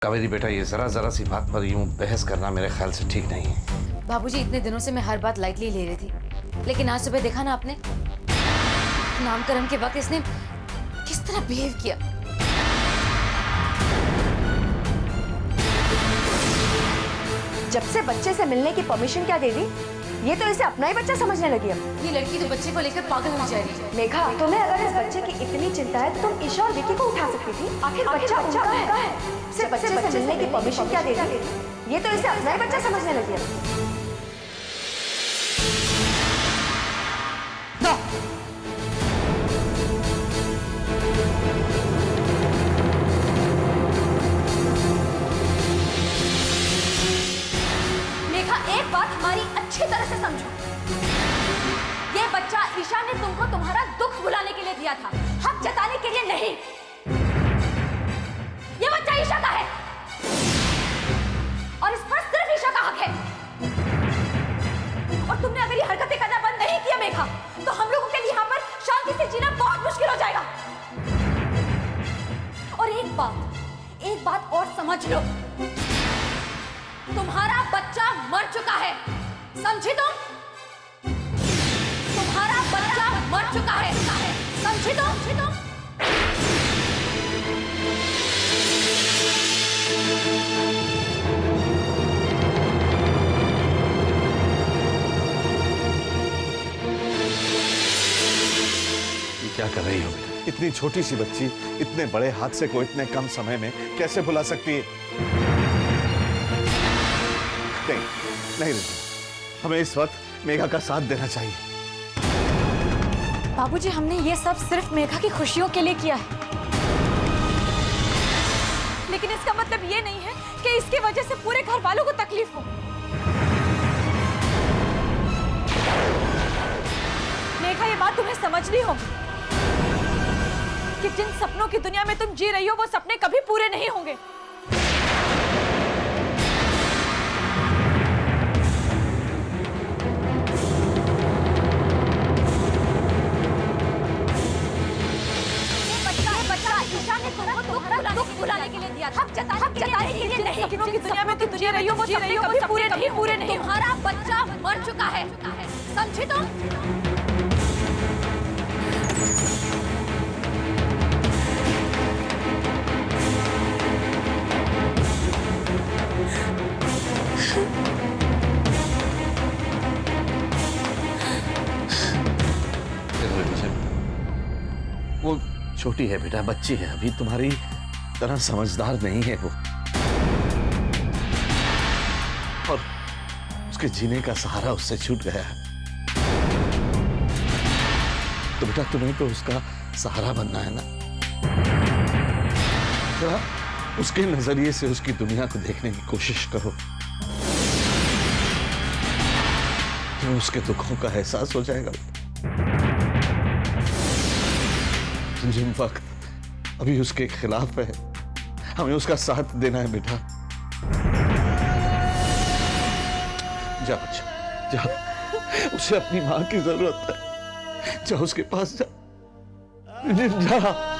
कावेरी बेटा, ये जरा जरा सी बात पर यूं बहस करना मेरे ख्याल से ठीक नहीं है। बाबूजी, इतने दिनों से मैं हर बात लाइटली ले रही थी, लेकिन आज सुबह देखा ना आपने, नामकरण के वक्त इसने किस तरह बिहेव किया। जब से बच्चे से मिलने की परमिशन क्या दे दी, ये तो इसे अपना ही बच्चा समझने लगी अब। ये लड़की तो बच्चे को लेकर पागल हो जा रही है। मेघा, तुम्हें अगर इस बच्चे की इतनी चिंता है तो तुम ईशा और विकी को उठा सकती थी। आखिर बच्चा उनका है। सिर्फ बच्चे से मिलने की परमिशन क्या दे दी, ये तो इसे अपना ही बच्चा समझने लगी अब। एक बात हमारी अच्छी तरह से समझो, ये बच्चा ईशा ने तुमको तुम्हारा दुख बुलाने के लिए दिया था, हक जताने के लिए नहीं। ये बच्चा ईशा का है और इस पर सिर्फ ईशा का हक है। और तुमने अगर ये हरकतें करना बंद नहीं किया मेघा, तो हम लोगों के लिए यहाँ पर शांति से जीना बहुत मुश्किल हो जाएगा। और एक बात और समझ लो, तुम्हारा बच्चा मर चुका है, समझी तुम? तुम्हारा बच्चा मर चुका है, समझी तुम? क्या कर रही हो बेटा? इतनी छोटी सी बच्ची इतने बड़े हादसे को इतने कम समय में कैसे भुला सकती है? नहीं रंजना, हमें इस वक्त मेघा का साथ देना चाहिए। बाबूजी, हमने ये सब सिर्फ मेघा की खुशियों के लिए किया है, लेकिन इसका मतलब ये नहीं है कि इसकी वजह से पूरे घर वालों को तकलीफ हो। मेघा, ये बात तुम्हें समझनी होगी कि जिन सपनों की दुनिया में तुम जी रही हो, वो सपने कभी पूरे नहीं होंगे। दुख बुलाने के लिए दिया था, हक जताने के लिए नहीं। सपनों की दुनिया में तुम जी रही हो, वो सपने कभी पूरे नहीं। तुम्हारा बच्चा मर चुका है, समझी तुम? वो छोटी है बेटा, बच्ची है, अभी तुम्हारी तरह समझदार नहीं है वो, और उसके जीने का सहारा उससे छूट गया है। तो बेटा, तुम्हें तो उसका सहारा बनना है ना। जरा उसके नजरिए से उसकी दुनिया को देखने की कोशिश करो, तो उसके दुखों का एहसास हो जाएगा। जिन वक्त अभी उसके खिलाफ है, हमें उसका साथ देना है बेटा। जा बच्चा, जा, उसे अपनी मां की जरूरत है, जा उसके पास जा, जा।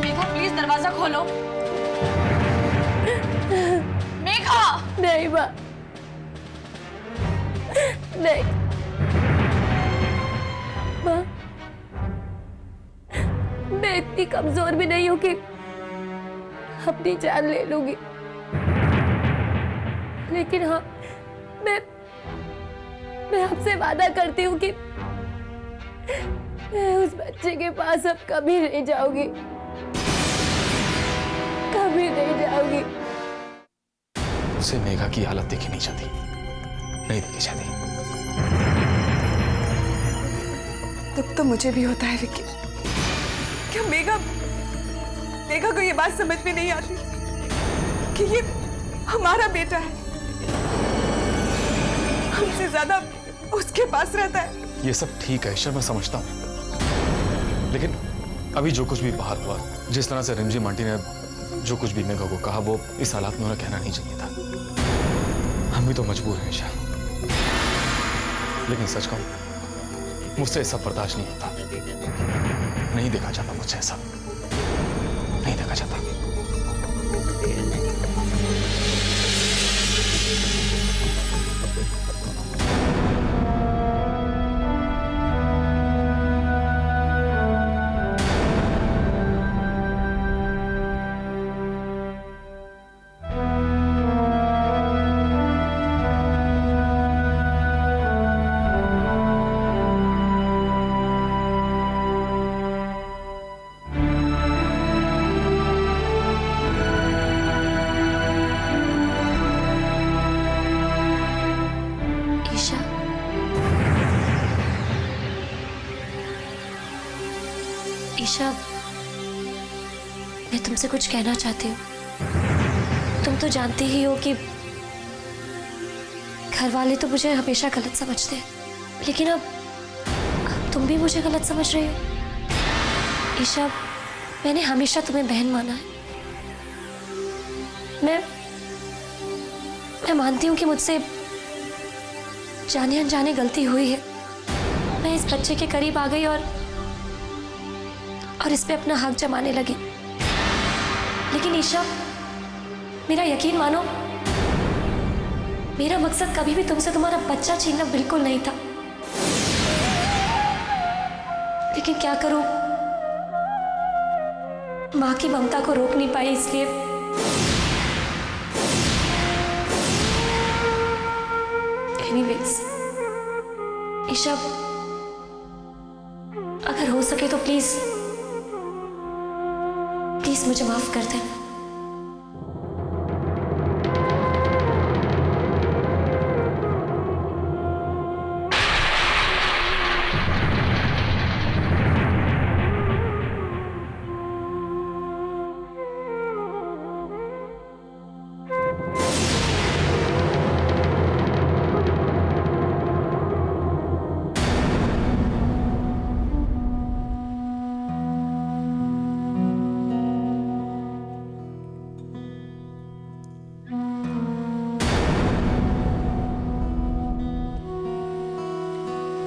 मेघा, प्लीज दरवाजा खोलो। मेघा! नहीं माँ, नहीं माँ, मैं इतनी कमजोर भी नहीं हूँ कि अपनी जान ले लूंगी, लेकिन हाँ, मैं आपसे वादा करती हूँ कि मैं उस बच्चे के पास अब कभी नहीं जाऊंगी, कभी नहीं जाऊंगी। उसे मेघा की हालत देखी नहीं जाती, नहीं देखी जाती। दुख तो मुझे भी होता है विक्की। क्या मेघा को ये बात समझ में नहीं आती कि ये हमारा बेटा है, हमसे ज्यादा उसके पास रहता है। ये सब ठीक है ईशा, मैं समझता हूँ, लेकिन अभी जो कुछ भी बाहर हुआ, जिस तरह से रिमझिम आंटी ने जो कुछ भी मेघा को कहा, वो इस हालात में उन्हें कहना नहीं चाहिए था। हम भी तो मजबूर हैं ईशा, लेकिन सच कहूं मुझसे ऐसा बर्दाश्त नहीं होता। नहीं देखा जाता मुझसे ऐसा, नहीं देखा जाता। ईशा, ईशा, मैं तुमसे कुछ कहना चाहती हूँ। तुम तो जानती ही हो कि घर वाले तो मुझे हमेशा गलत समझते हैं, लेकिन अब तुम भी मुझे गलत समझ रही हो। ईशा, मैंने हमेशा तुम्हें बहन माना है। मैं मानती हूँ कि मुझसे जाने अनजाने गलती हुई है। मैं इस बच्चे के करीब आ गई और इस पे अपना हक जमाने लगी। लेकिन ईशा, मेरा यकीन मानो, मेरा मकसद कभी भी तुमसे तुम्हारा बच्चा छीनना बिल्कुल नहीं था। लेकिन क्या करूं, मां की ममता को रोक नहीं पाई, इसलिए एनीवेज, ईशा, अगर हो सके तो प्लीज मुझे माफ कर देना।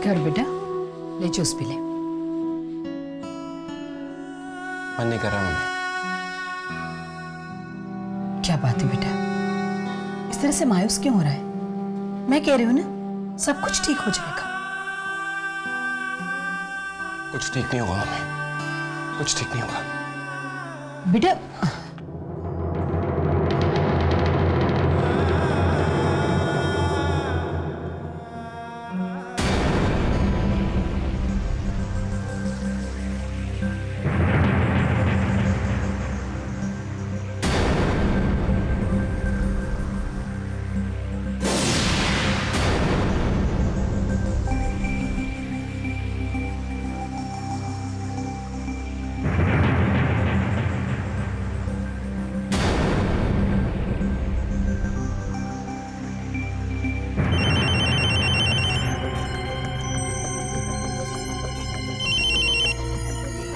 कर बेटा, ले जूस पी ले। मन नहीं कर रहा मम्मी। क्या बात है बेटा, इस तरह से मायूस क्यों हो रहा है? मैं कह रही हूँ ना, सब कुछ ठीक हो जाएगा। कुछ ठीक नहीं होगा मम्मी, कुछ ठीक नहीं होगा। बेटा,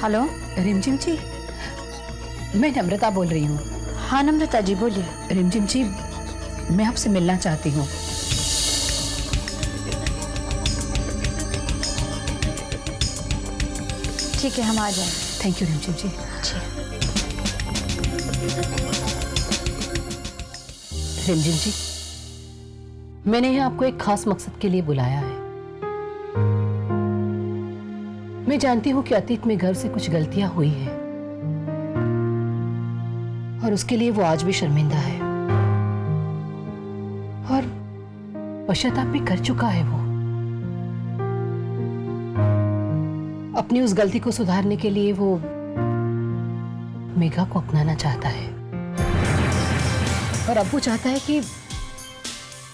हेलो रिमझिम जी, मैं नम्रता बोल रही हूँ। हाँ नम्रता जी, बोलिए। रिमझिम जी, मैं आपसे मिलना चाहती हूँ। ठीक है, हम आ जाएं। थैंक यू रिमझिम जी। रिमझिम जी, मैंने यहाँ आपको एक खास मकसद के लिए बुलाया है। मैं जानती हूँ कि अतीत में घर से कुछ गलतियां हुई हैं और उसके लिए वो आज भी शर्मिंदा है और पश्चाताप भी कर चुका है वो। अब अपनी उस गलती को सुधारने के लिए वो मेघा को अपनाना चाहता है और अब वो चाहता है कि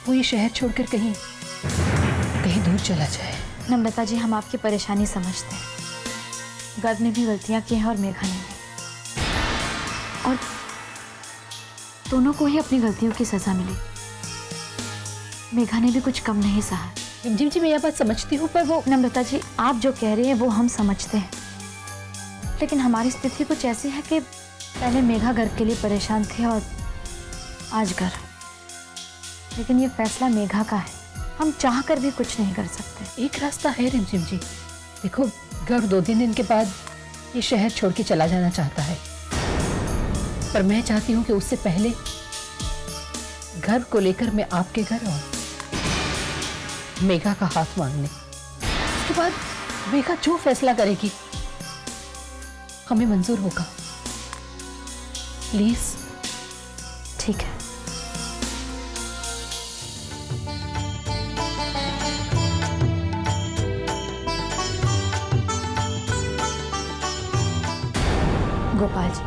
वो ये शहर छोड़कर कहीं कहीं दूर चला जाए। नम्रता जी, हम आपकी परेशानी समझते हैं। गर्व ने भी गलतियां की हैं और मेघा ने भी, और दोनों को ही अपनी गलतियों की सजा मिली। मेघा ने भी कुछ कम नहीं सहा। रिमझिम जी, मैं यह बात समझती हूँ, पर वो नम्रता जी, आप जो कह रही हैं वो हम समझते हैं, लेकिन हमारी स्थिति कुछ ऐसी है कि पहले मेघा घर के लिए परेशान थे और आज घर। लेकिन ये फैसला मेघा का है, हम चाह कर भी कुछ नहीं कर सकते। एक रास्ता है रिमझिम जी। देखो, घर 2-3 दिन के बाद ये शहर छोड़ के चला जाना चाहता है, पर मैं चाहती हूँ कि उससे पहले घर को लेकर मैं आपके घर आऊं, मेघा का हाथ मांगने। उसके बाद मेघा जो फैसला करेगी हमें मंजूर होगा। प्लीज। ठीक है। गोपाल जी,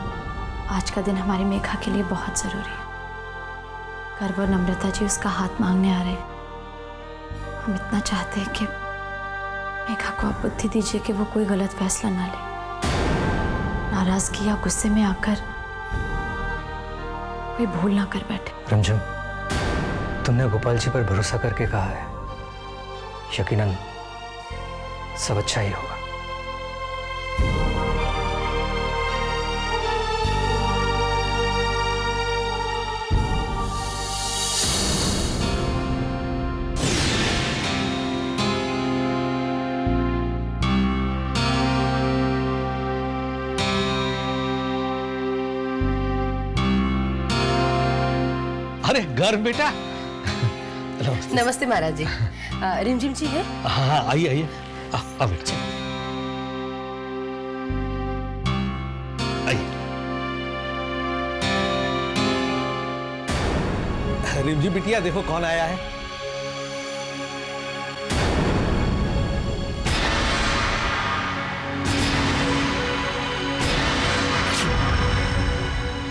आज का दिन हमारी मेघा के लिए बहुत जरूरी है। गर्व और नम्रता जी उसका हाथ मांगने आ रहे हैं। हम इतना चाहते हैं कि मेघा को आप बुद्धि दीजिए कि वो कोई गलत फैसला ना ले, नाराजगी या गुस्से में आकर कोई भूल ना कर बैठे। रिमझिम, तुमने गोपाल जी पर भरोसा करके कहा है, यकीनन सब अच्छा ही होगा। अरे घर बेटा। नमस्ते महाराज जी। रिमझिम जी है? हाँ, आइए आइए, आ बेटा आइए। रिमझिम बिटिया, देखो कौन आया है।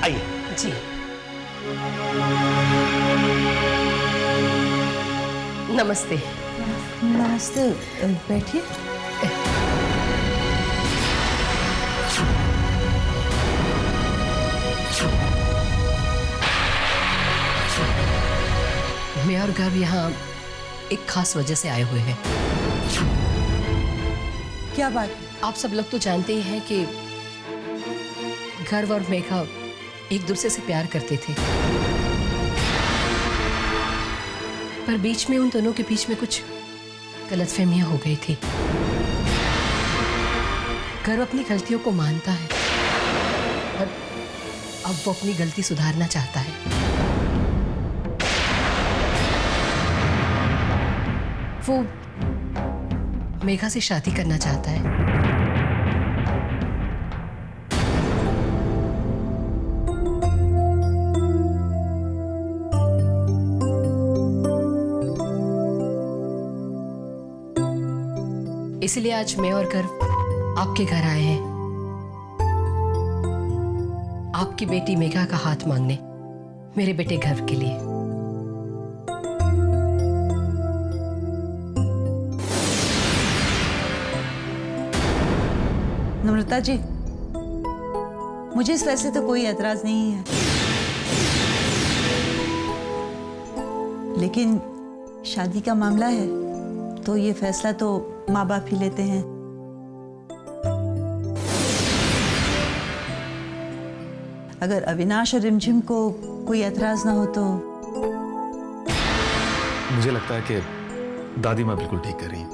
आइए जी। नमस्ते। नमस्ते, बैठिए। मैं और गर्व यहाँ एक खास वजह से आए हुए हैं। क्या बात? आप सब लोग तो जानते ही हैं कि गर्व और मेघा एक दूसरे से प्यार करते थे, पर बीच में उन दोनों के बीच में कुछ गलतफहमियां हो गई थी। गर्व अपनी गलतियों को मानता है और अब वो अपनी गलती सुधारना चाहता है। वो मेघा से शादी करना चाहता है। इसलिए आज मैं और गर्व आपके घर आए हैं, आपकी बेटी मेघा का हाथ मांगने, मेरे बेटे गर्व के लिए। नम्रता जी, मुझे इस फैसले तो कोई एतराज नहीं है, लेकिन शादी का मामला है तो ये फैसला तो माँ बाप ही लेते हैं। अगर अविनाश और रिमझिम को कोई एतराज ना हो तो। मुझे लगता है कि दादी माँ बिल्कुल ठीक कर रही हैं।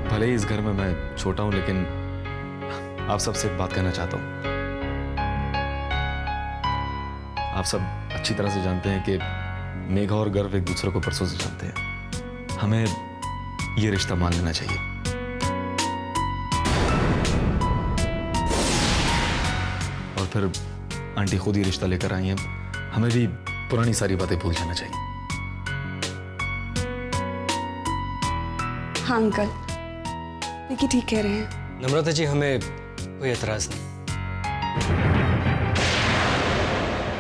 भले ही इस घर में मैं छोटा हूं, लेकिन आप सबसे एक बात कहना चाहता हूं। आप सब अच्छी तरह से जानते हैं कि मेघा और गर्व एक दूसरे को परसों से जानते हैं। हमें ये रिश्ता मान लेना चाहिए। और फिर आंटी खुद ही रिश्ता लेकर आई हैं, हमें भी पुरानी सारी बातें भूल जाना चाहिए। हाँ अंकल, विकी ठीक कह रहे हैं। नम्रता जी, हमें कोई एतराज नहीं,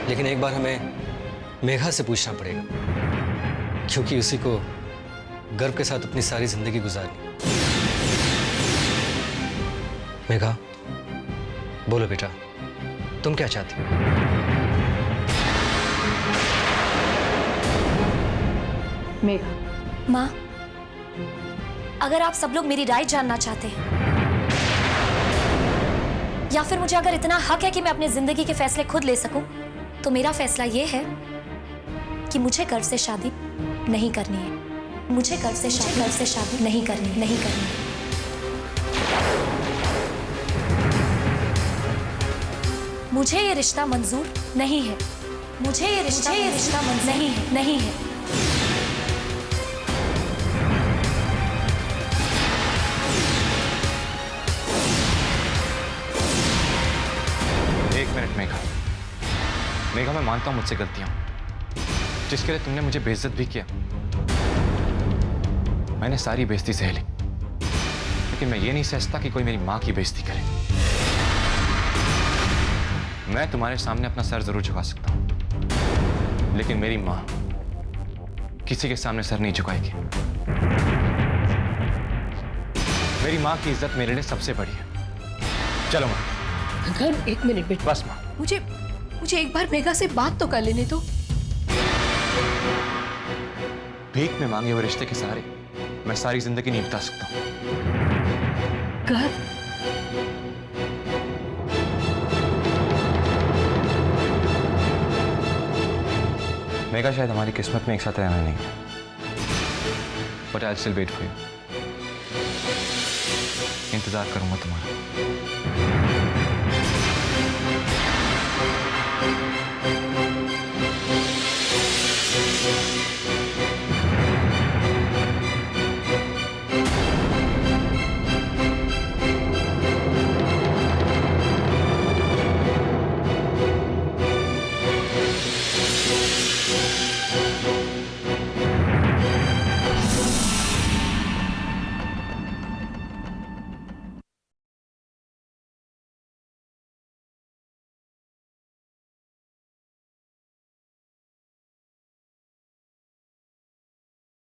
लेकिन एक बार हमें मेघा से पूछना पड़ेगा, क्योंकि उसी को गर्व के साथ अपनी सारी जिंदगी गुजारनी। मेघा, बोलो बेटा, तुम क्या चाहती हो? मेघा, माँ, अगर आप सब लोग मेरी राय जानना चाहते हैं, या फिर मुझे अगर इतना हक है कि मैं अपनी जिंदगी के फैसले खुद ले सकूं, तो मेरा फैसला यह है कि मुझे गर्व से शादी नहीं करनी है। मुझे गर्व से शादी नहीं करनी है। मुझे ये रिश्ता मंजूर नहीं है। मुझे ये रिश्ता मंजूर नहीं है। एक मिनट मेघा, मैं मानता हूं मुझसे गलतियां, जिसके लिए तुमने मुझे बेइज्जत भी किया। मैंने सारी बेइज्जती सह ली, लेकिन मैं ये नहीं सहता कि कोई मेरी मां की बेइज्जती करे। मैं तुम्हारे सामने अपना सर जरूर झुका सकता हूं, लेकिन मेरी मां किसी के सामने सर नहीं झुकाएगी। मेरी मां की इज्जत मेरे लिए सबसे बड़ी है। चलो मां। घर, एक मिनट बेटा, बस मां, मुझे एक बार मेघा से बात तो कर लेने दो। भीख में मांगे हुए रिश्ते के सहारे मैं सारी जिंदगी नहीं बिता सकता हूं। घर, मेघा, शायद हमारी किस्मत में एक साथ रहना नहीं है, but I will still wait for you. इंतजार करूंगा तुम्हारा।